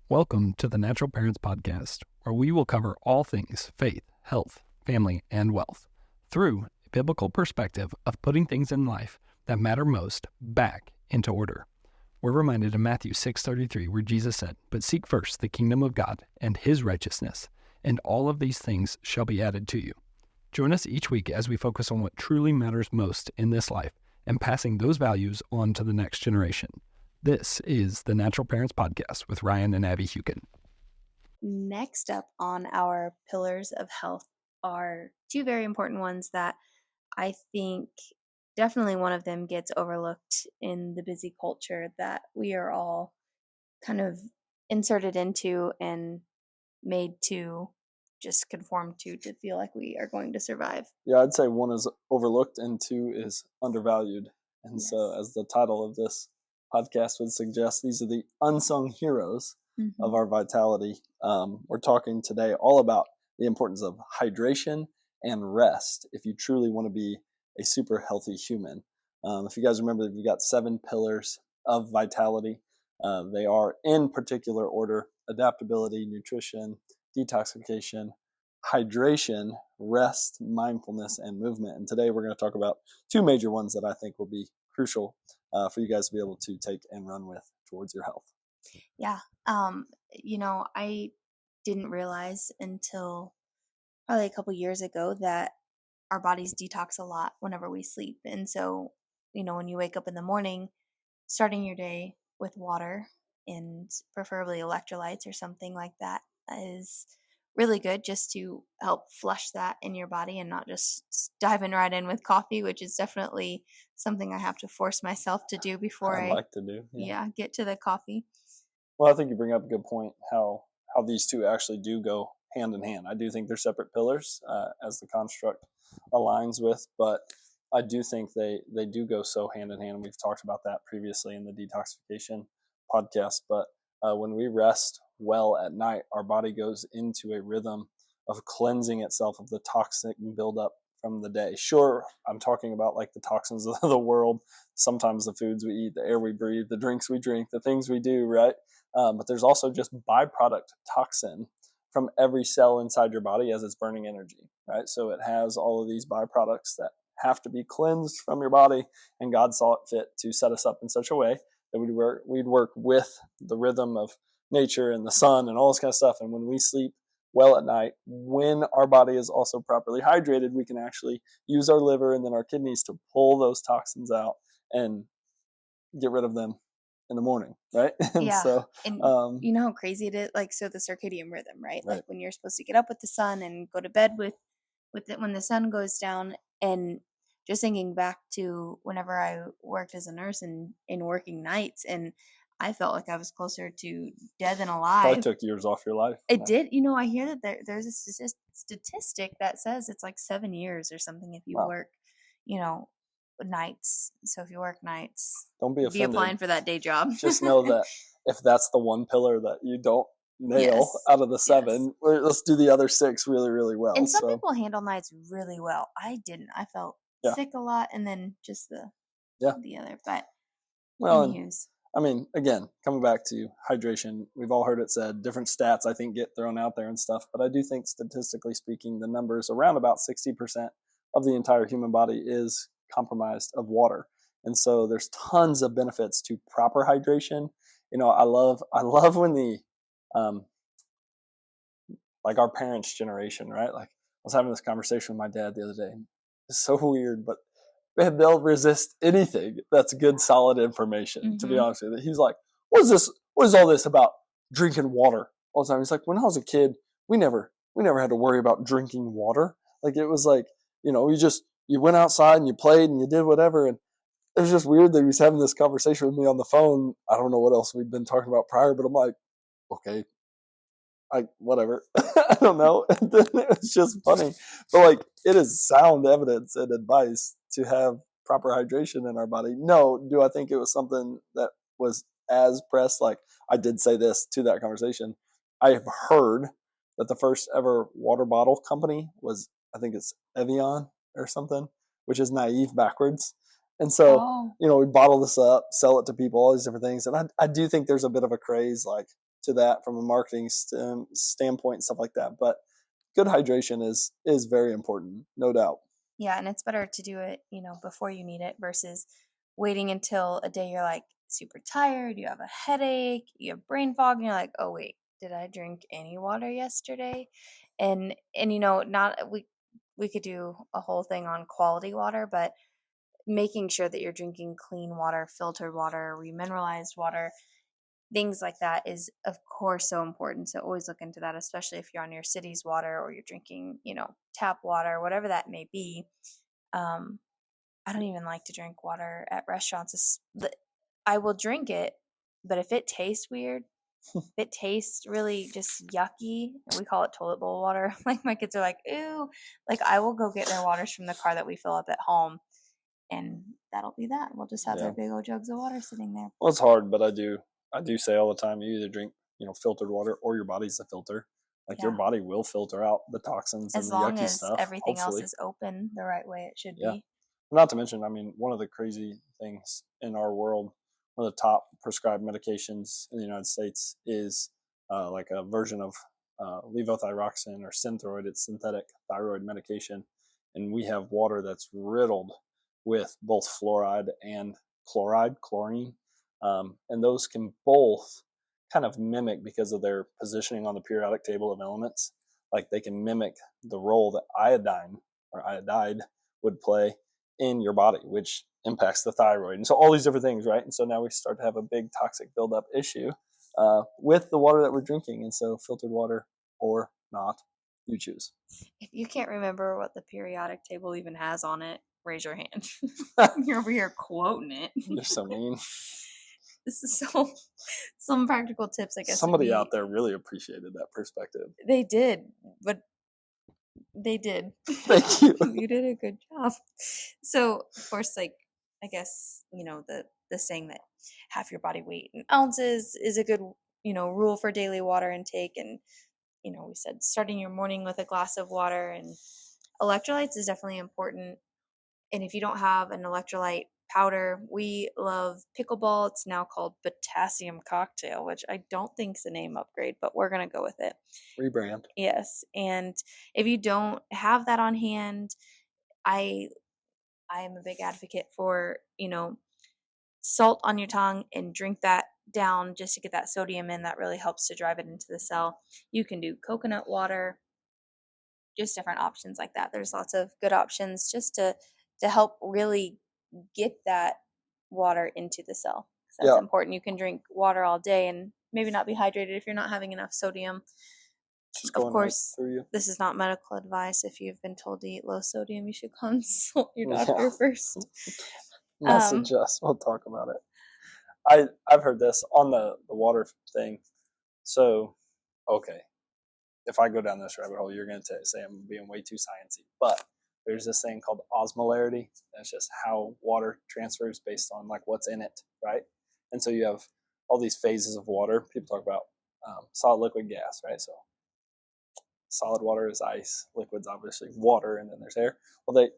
Welcome to the Natural Parents Podcast, where we will cover all things faith, health, family, and wealth through a biblical perspective of putting things in life that matter most back into order. We're reminded of Matthew 6:33, where Jesus said, "But seek first the kingdom of God and his righteousness, and all of these things shall be added to you." Join us each week as we focus on what truly matters most in this life and passing those values on to the next generation. This is the Natural Parents Podcast with Ryan and Abby Hukin. Next up on our pillars of health are two very important ones that I think definitely one of them gets overlooked in the busy culture that we are all kind of inserted into and made to just conform to feel like we are going to survive. Yeah, I'd say one is overlooked and two is undervalued. And so, as the title of this podcast would suggest, these are the unsung heroes of our vitality. We're talking today all about the importance of hydration and rest if you truly want to be a super healthy human. If you guys remember, we've got 7 pillars of vitality. They are in particular order: adaptability, nutrition, detoxification, hydration, rest, mindfulness, and movement. And today we're going to talk about 2 major ones that I think will be crucial for you guys to be able to take and run with towards your health. Yeah. I didn't realize until probably a couple years ago that our bodies detox a lot whenever we sleep. And so, when you wake up in the morning, starting your day with water and preferably electrolytes or something like that is really good, just to help flush that in your body and not just diving right in with coffee, which is definitely something I have to force myself to do before I like to do. get to the coffee. Well, I think you bring up a good point, how these two actually do go hand in hand. I do think they're separate pillars as the construct aligns with, but I do think they do go so hand in hand. We've talked about that previously in the detoxification podcast, but when we rest well at night, our body goes into a rhythm of cleansing itself of the toxic buildup from the day. Sure, I'm talking about like the toxins of the world, sometimes the foods we eat, the air we breathe, the drinks we drink, the things we do, right? But there's also just byproduct toxin from every cell inside your body as it's burning energy, right? So it has all of these byproducts that have to be cleansed from your body, and God saw it fit to set us up in such a way that we'd work with the rhythm of nature and the sun and all this kind of stuff. And when we sleep well at night, when our body is also properly hydrated, we can actually use our liver and then our kidneys to pull those toxins out and get rid of them in the morning, right? And you know how crazy it is? Like, so the circadian rhythm, right? Like when you're supposed to get up with the sun and go to bed with it when the sun goes down. And just thinking back to whenever I worked as a nurse and in working nights, and I felt like I was closer to dead than alive. Probably took years off your life. It did. I hear that there's a statistic that says it's like 7 years or something if you work, nights. So if you work nights, don't be offended. Be applying for that day job. Just know that if that's the one pillar that you don't nail out of the 7, let's do the other 6 really, really well. And some people handle nights really well. I didn't. I felt sick a lot, and then just the other. But anyways. I mean, again, coming back to hydration, we've all heard it said, different stats I think get thrown out there and stuff, but I do think statistically speaking, the numbers around about 60% of the entire human body is compromised of water. And so there's tons of benefits to proper hydration. I love when the like our parents' generation, right? Like I was having this conversation with my dad the other day. It's so weird, but man, they'll resist anything that's good, solid information, to be honest with you. He's like, what is this? What is all this about drinking water all the time? He's like, when I was a kid, we never had to worry about drinking water. Like it was like, you went outside and you played and you did whatever. And it was just weird that he was having this conversation with me on the phone. I don't know what else we'd been talking about prior, but I'm like, okay, whatever. I don't know. And then it was just funny. But like, it is sound evidence and advice to have proper hydration in our body. No, do I think it was something that was as pressed? Like I did say this to that conversation. I have heard that the first ever water bottle company was, I think it's Evian or something, which is naive backwards. And so, we bottle this up, sell it to people, all these different things. And I do think there's a bit of a craze, like, to that from a marketing standpoint and stuff like that. But good hydration is very important, no doubt. Yeah, and it's better to do it, before you need it versus waiting until a day you're like super tired, you have a headache, you have brain fog, and you're like, oh wait, did I drink any water yesterday? And not we could do a whole thing on quality water, but making sure that you're drinking clean water, filtered water, remineralized water, things like that is of course so important. So always look into that, especially if you're on your city's water or you're drinking, tap water, whatever that may be. um, I don't even like to drink water at restaurants. I will drink it, but if it tastes weird, if it tastes really just yucky, we call it toilet bowl water. Like my kids are like, ew. Like I will go get their waters from the car that we fill up at home, and that'll be that. We'll just have their big old jugs of water sitting there. Well, it's hard, but I do say all the time, you either drink, filtered water or your body's the filter. Like your body will filter out the toxins and as the long yucky as stuff. everything hopefully. else is open the right way it should be. Not to mention, I mean, one of the crazy things in our world, one of the top prescribed medications in the United States is like a version of levothyroxine or Synthroid. It's synthetic thyroid medication. And we have water that's riddled with both fluoride and chlorine. And those can both kind of mimic, because of their positioning on the periodic table of elements, like they can mimic the role that iodine or iodide would play in your body, which impacts the thyroid. And so all these different things, right? And so now we start to have a big toxic buildup issue with the water that we're drinking. And so filtered water or not, you choose. If you can't remember what the periodic table even has on it, raise your hand. You're over here quoting it. You're so mean. This is some practical tips, I guess. Somebody out there really appreciated that perspective. They did, but they did. Thank you. You did a good job. So, of course, like, I guess, the saying that half your body weight in ounces is a good, rule for daily water intake. And, we said starting your morning with a glass of water, and electrolytes is definitely important. And if you don't have an electrolyte powder, we love Pickleball. It's now called Potassium Cocktail, which I don't think's a name upgrade, but we're going to go with it. Rebrand. Yes. And if you don't have that on hand, I am a big advocate for, salt on your tongue and drink that down just to get that sodium in. That really helps to drive it into the cell. You can do coconut water, just different options like that. There's lots of good options just to help really get that water into the cell. That's important. You can drink water all day and maybe not be hydrated if you're not having enough sodium. Of course, this is not medical advice. If you've been told to eat low sodium, you should consult your doctor first. Message us. We'll talk about it. I've heard this on the water thing. So, okay, if I go down this rabbit hole, you're going to say I'm being way too sciencey. But there's this thing called osmolarity. That's just how water transfers based on like what's in it, right? And so you have all these phases of water. People talk about solid, liquid, gas, right? So solid water is ice, liquid's obviously water, and then there's air. Well,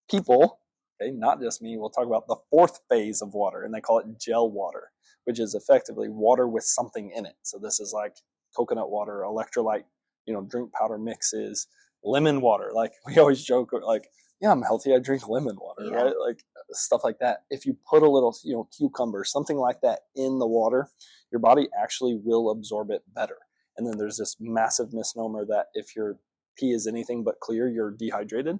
people, okay, not just me, will talk about the fourth phase of water, and they call it gel water, which is effectively water with something in it. So this is like coconut water, electrolyte, drink powder mixes, lemon water. Like we always joke, like, yeah, I'm healthy, I drink lemon water, right? Like stuff like that. If you put a little, cucumber, something like that in the water, your body actually will absorb it better. And then there's this massive misnomer that if your pee is anything but clear, you're dehydrated.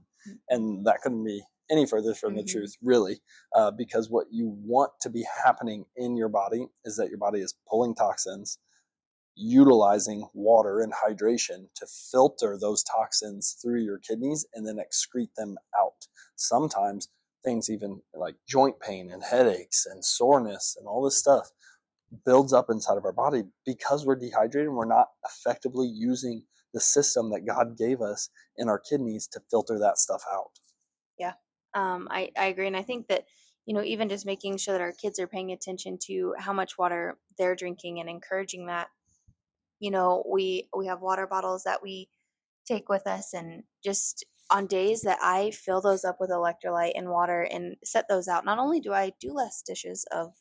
And that couldn't be any further from the truth, really, because what you want to be happening in your body is that your body is pulling toxins, utilizing water and hydration to filter those toxins through your kidneys and then excrete them out. Sometimes things even like joint pain and headaches and soreness and all this stuff builds up inside of our body because we're dehydrated and we're not effectively using the system that God gave us in our kidneys to filter that stuff out. Yeah, I agree. And I think that, even just making sure that our kids are paying attention to how much water they're drinking and encouraging that. We have water bottles that we take with us, and just on days that I fill those up with electrolyte and water and set those out, not only do I do less dishes of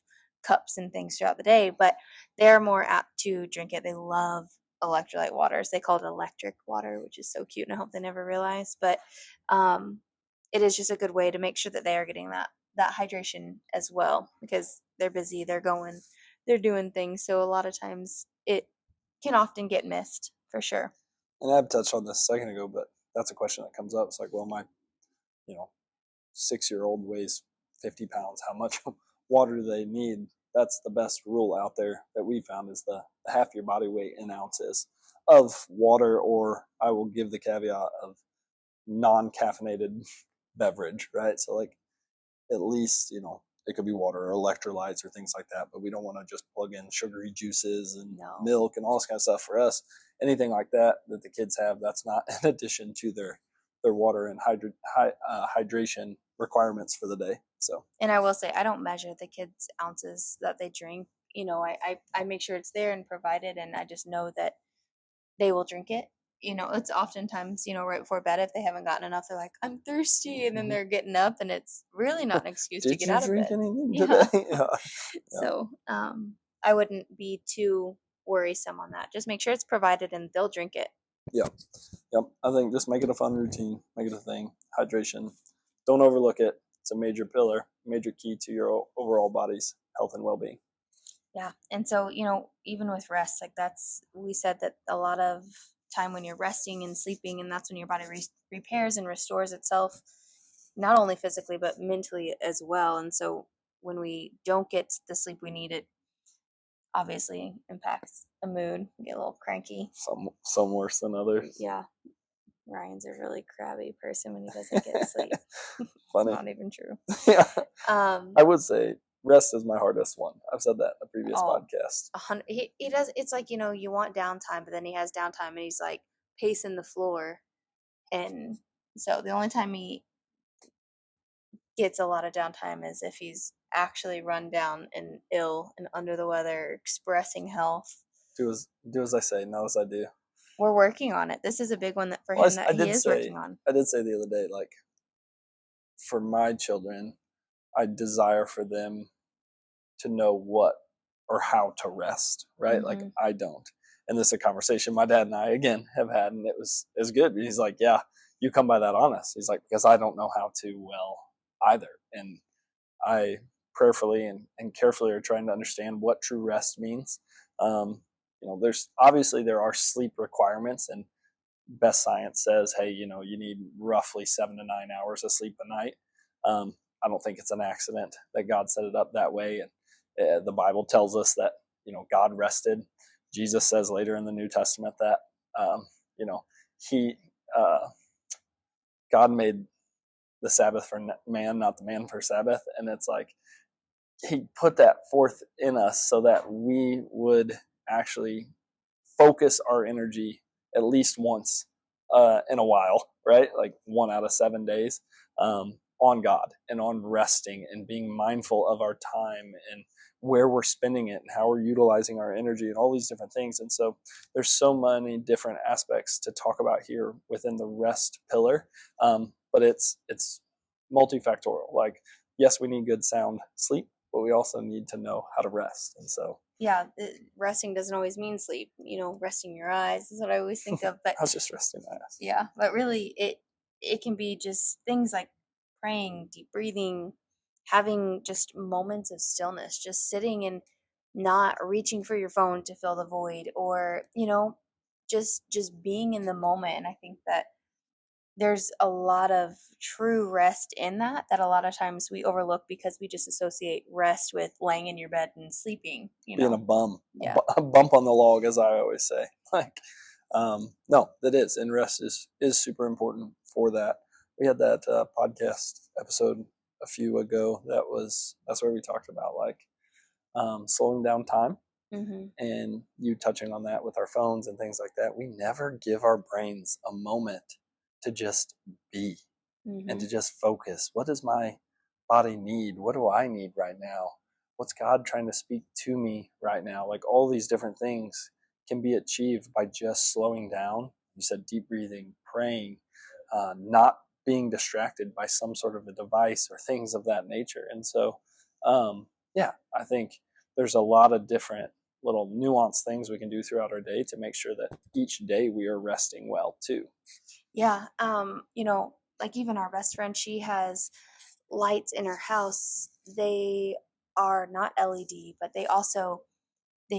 cups and things throughout the day, but they're more apt to drink it. They love electrolyte waters. They call it electric water, which is so cute, and I hope they never realize. But it is just a good way to make sure that they are getting that hydration as well, because they're busy, they're going, they're doing things. So a lot of times it can often get missed for sure. And I've touched on this a second ago, but that's a question that comes up. It's like, well, my 6-year-old weighs 50 pounds. How much water do they need? That's the best rule out there that we found, is the half your body weight in ounces of water, or I will give the caveat of non-caffeinated beverage, right? So like, at least, it could be water or electrolytes or things like that, but we don't want to just plug in sugary juices and milk and all this kind of stuff. For us, anything like that the kids have, that's not in addition to their water and hydration requirements for the day. So, and I will say, I don't measure the kids' ounces that they drink. I make sure it's there and provided, and I just know that they will drink it. It's oftentimes, right before bed, if they haven't gotten enough, they're like, I'm thirsty, and then they're getting up, and it's really not an excuse to get out of bed. Did you drink anything today? Yeah. So I wouldn't be too worrisome on that. Just make sure it's provided, and they'll drink it. Yep. I think just make it a fun routine, make it a thing. Hydration, don't overlook it. It's a major pillar, major key to your overall body's health and well-being. Yeah. And so, even with rest, like we said that a lot of time when you're resting and sleeping, and that's when your body repairs and restores itself, not only physically, but mentally as well. And so when we don't get the sleep we need, it obviously impacts the mood. We get a little cranky. Some worse than others. Yeah. Ryan's a really crabby person when he doesn't get sleep. Funny. It's not even true. Yeah. I would say rest is my hardest one. I've said that in a previous podcast. He does. It's like, you want downtime, but then he has downtime and he's like pacing the floor. And so the only time he gets a lot of downtime is if he's actually run down and ill and under the weather, expressing health. Do as I say, not as I do. We're working on it. This is a big one that he is working on. I did say the other day, like, for my children, I desire for them to know what or how to rest, right? Mm-hmm. Like, I don't. And this is a conversation my dad and I, again, have had, and it was good. He's like, yeah, you come by that honest. He's like, because I don't know how to well either. And I prayerfully and carefully are trying to understand what true rest means. There are sleep requirements, and best science says, hey, you need roughly 7 to 9 hours of sleep a night. I don't think it's an accident that God set it up that way. And the Bible tells us that, God rested. Jesus says later in the New Testament that, God made the Sabbath for man, not the man for Sabbath. And it's like, he put that forth in us so that we would actually focus our energy at least once in a while, right? Like 1 out of 7 days, on God and on resting and being mindful of our time and where we're spending it and how we're utilizing our energy and all these different things. And so there's so many different aspects to talk about here within the rest pillar. But it's multifactorial. Like, yes, we need good sound sleep, but we also need to know how to rest. And so, yeah, resting doesn't always mean sleep. Resting your eyes is what I always think of. But I was just resting my eyes. Yeah, but really, it can be just things like praying, deep breathing, having just moments of stillness, just sitting and not reaching for your phone to fill the void, or just being in the moment. And I think that there's a lot of true rest in that a lot of times we overlook because we just associate rest with laying in your bed and sleeping. Being a bum, yeah. a bump on the log, as I always say. Like, no, that is, and rest is super important for that. We had that podcast episode a few ago. That's where we talked about like slowing down time. Mm-hmm. And you touching on that with our phones and things like that. We never give our brains a moment to just be, mm-hmm. and to just focus. What does my body need? What do I need right now? What's God trying to speak to me right now? Like, all these different things can be achieved by just slowing down. You said deep breathing, praying, not being distracted by some sort of a device or things of that nature. And so, I think there's a lot of different little nuanced things we can do throughout our day to make sure that each day we are resting well too. Yeah. Like even our best friend, she has lights in her house. They are not LED, but they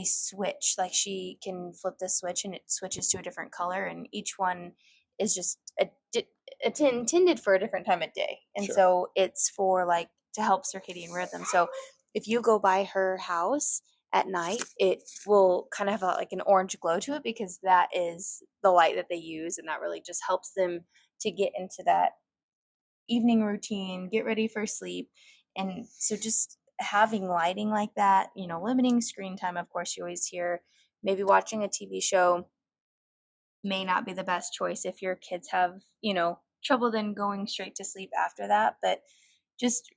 switch. Like she can flip the switch and it switches to a different color, and each one is just intended for a different time of day. And Sure. so it's for like to help circadian rhythm. So if you go by her house at night, it will kind of have like an orange glow to it, because that is the light that they use, and that really just helps them to get into that evening routine, get ready for sleep. And so just having lighting like that, limiting screen time. Of course, you always hear maybe watching a TV show may not be the best choice if your kids have, trouble then going straight to sleep after that, but just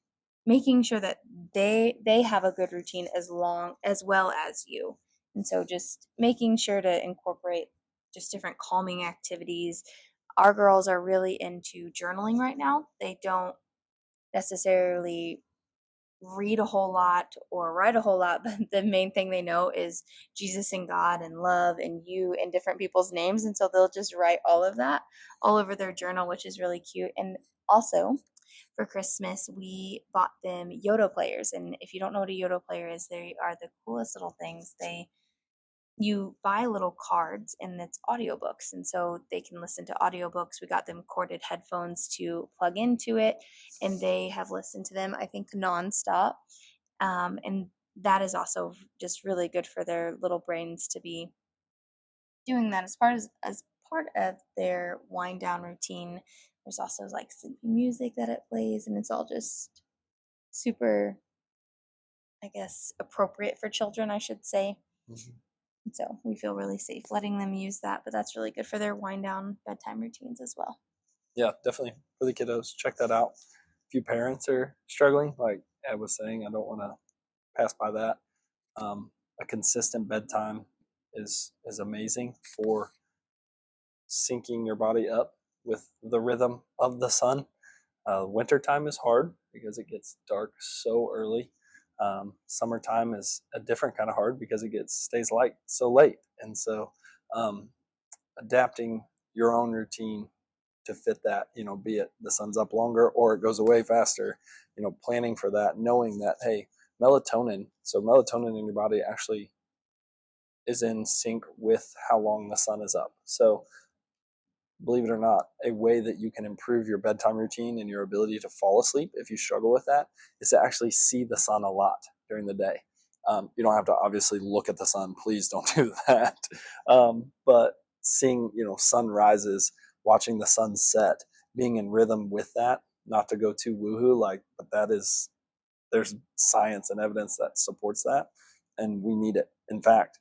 making sure that they have a good routine as well as you. And so just making sure to incorporate just different calming activities. Our girls are really into journaling right now. They don't necessarily read a whole lot or write a whole lot, but the main thing they know is Jesus and God and love and you and different people's names. And so they'll just write all of that all over their journal, which is really cute. And also for Christmas, we bought them Yoda players. And if you don't know what a Yoda player is, they are the coolest little things. You buy little cards and it's audiobooks, and so they can listen to audiobooks. We got them corded headphones to plug into it, and they have listened to them, I think, nonstop. And that is also just really good for their little brains to be doing that as part of their wind down routine. There's also like sleepy music that it plays, and it's all just super, I guess, appropriate for children, I should say. Mm-hmm. So we feel really safe letting them use that, but that's really good for their wind down bedtime routines as well. Yeah, definitely for the kiddos. Check that out. If you parents are struggling, like Ed was saying, I don't want to pass by that. A consistent bedtime is amazing for syncing your body up with the rhythm of the sun. Wintertime is hard because it gets dark so early. Summertime is a different kind of hard because it stays light so late. And so adapting your own routine to fit that, be it the sun's up longer or it goes away faster, planning for that, knowing that, hey, melatonin in your body actually is in sync with how long the sun is up. So believe it or not, a way that you can improve your bedtime routine and your ability to fall asleep if you struggle with that is to actually see the sun a lot during the day. You don't have to obviously look at the sun. Please don't do that. But seeing, sunrises, watching the sun set, being in rhythm with that, not to go too woohoo, but there's science and evidence that supports that, and we need it. In fact,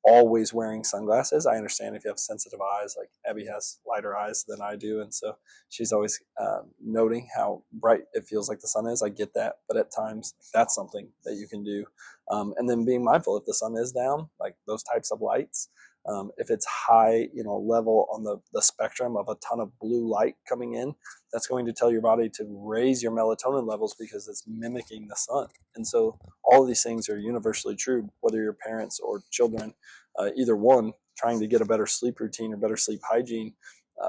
always wearing sunglasses. I understand if you have sensitive eyes, like Abby has lighter eyes than I do, and so she's always noting how bright it feels like the sun is. I get that, but at times that's something that you can do. And then being mindful if the sun is down, like those types of lights, if it's high, level on the spectrum of a ton of blue light coming in, that's going to tell your body to raise your melatonin levels because it's mimicking the sun. And so all of these things are universally true, whether you're parents or children, either one, trying to get a better sleep routine or better sleep hygiene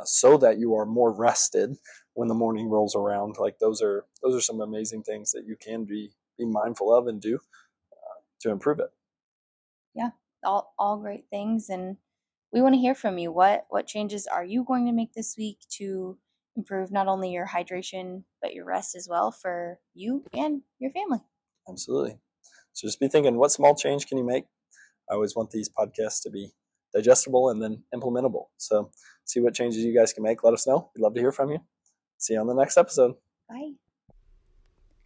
so that you are more rested when the morning rolls around. Like those are some amazing things that you can be mindful of and do to improve it. Yeah, all great things, and we want to hear from you. What changes are you going to make this week to improve not only your hydration but your rest as well for you and your family? Absolutely. So just be thinking, what small change can you make? I always want these podcasts to be digestible and then implementable. So see what changes you guys can make. Let us know. We'd love to hear from you. See you on the next episode. Bye.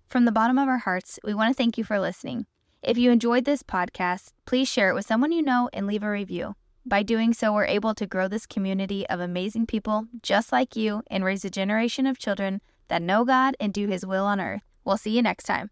From the bottom of our hearts, we want to thank you for listening. If you enjoyed this podcast, please share it with someone you know and leave a review. By doing so, we're able to grow this community of amazing people just like you and raise a generation of children that know God and do His will on earth. We'll see you next time.